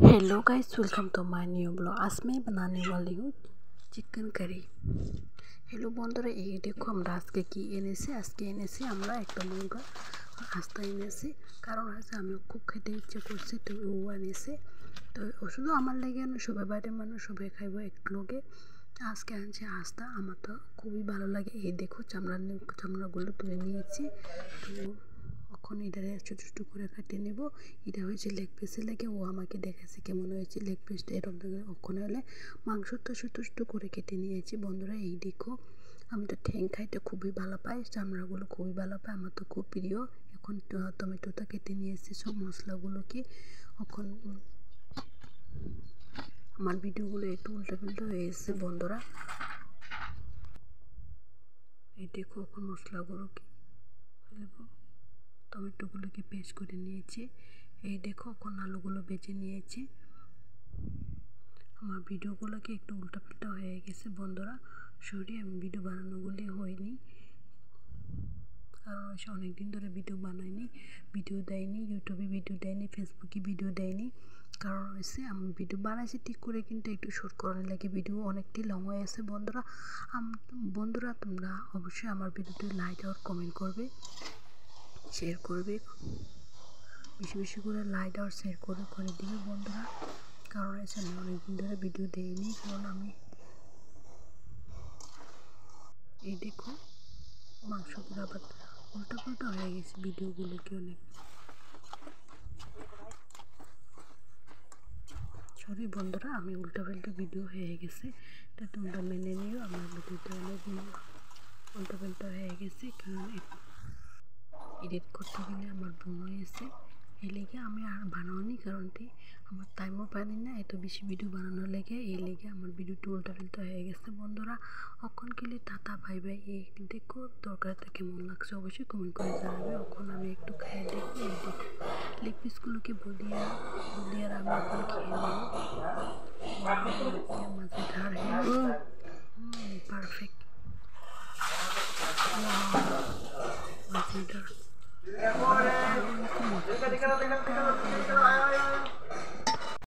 Hello guys, welcome to my new blog. आज मैं बनाने वाली हूँ चिकन কারি। हेलो বন্ধুরা, এই দেখো আমরা আজকে কি এনেছি। আমরা একটা মুরগা আর আস্তা এনেছি, কারণ হচ্ছে আমি খুব খেতে ইচ্ছে করছে, তো ও এনেছে। তো শুধু আমার লাগে না, সবাই বাড়ির মানুষ সবাই খাইব একলগে। আজকে আনছে আস্তা, আমার তো খুবই ভালো লাগে। এই দেখো চামড়াগুলো তুলে নিয়েছি। তো এখন এটারে ছোটো ছোটো করে কাটিয়ে নেব। এটা হয়েছে লেগ পিসের লেগে, ও আমাকে দেখাচ্ছে কেমন হয়েছে লেগ পিসটা। এরকম থেকে ওখানে হলে মাংসটা ছোটো ছোটো করে কেটে নিয়েছি। বন্ধুরা এই দেখো, আমি তো ঠ্যাং খাইতে খুবই ভালো পাই, চামড়াগুলো খুবই ভালো পাই, আমার তো খুব প্রিয়। এখন টমেটোটা কেটে নিয়েছি, সব মশলাগুলোকে। এখন আমার ভিডিওগুলো একটু উল্টাপাল্টা হয়ে এসেছে বন্ধুরা। এই দেখো, এখন মশলাগুলোকে টমেটোগুলোকে পেস্ট করে নিয়েছি। এই দেখো, এখন আলুগুলো বেজে নিয়েছি। আমার ভিডিওগুলোকে একটু উল্টাপাল্টা হয়ে গেছে বন্ধুরা, সরি, আমি ভিডিও বানানোগুলি হয়নি, কারণ হচ্ছে অনেক দিন ধরে ভিডিও বানাইনি, ভিডিও দেয়নি, ইউটিউবে ভিডিও দেয়নি, ফেসবুকে ভিডিও দেয়নি। কারণ হচ্ছে আমি ভিডিও বানাইছি ঠিক করে, কিন্তু একটু শর্ট করার লাগে ভিডিও অনেকটাই লং হয়ে আছে বন্ধুরা। বন্ধুরা তোমরা অবশ্যই আমার ভিডিওতে লাইক আর কমেন্ট করবে, শেয়ার করবে, বেশি বেশি করে লাইক আর শেয়ার করে দিবে বন্ধুরা। কারণ হচ্ছে আমি অনেকদিন ধরে ভিডিও দিইনি, কারণ আমি এই দেখো মাংসগুলো আবার উল্টাপাল্টা হয়ে গেছে ভিডিওগুলোকে অনেক, সরি বন্ধুরা, আমি উল্টাপাল্টা ভিডিও হয়ে গেছে, তা তোমরা মেনে নিও। আমার ভিডিওটা অনেক উল্টাপাল্টা হয়ে গেছে, কারণ এডিট করতে গেলে আমার ভুল হয়েছে। এই লেগে আমি আর বানাইনি, কারণটি আমার টাইমও পাইনি না এত বেশি ভিডিও বানানোর লেগে। এই লেগে আমার ভিডিওটি উল্টাপাল্টা হয়ে গেছে বন্ধুরা। অখন গেলে টাটা বাই বাই। এই দেখো তরকারিটা কেমন লাগছে অবশ্যই কমেন্ট করে জানাবে। এখন আমি একটু খেয়ে দেখবো। এই দেখো লেগ পিসগুলোকে বলিয়ে আমি এখন খেয়ে নেব।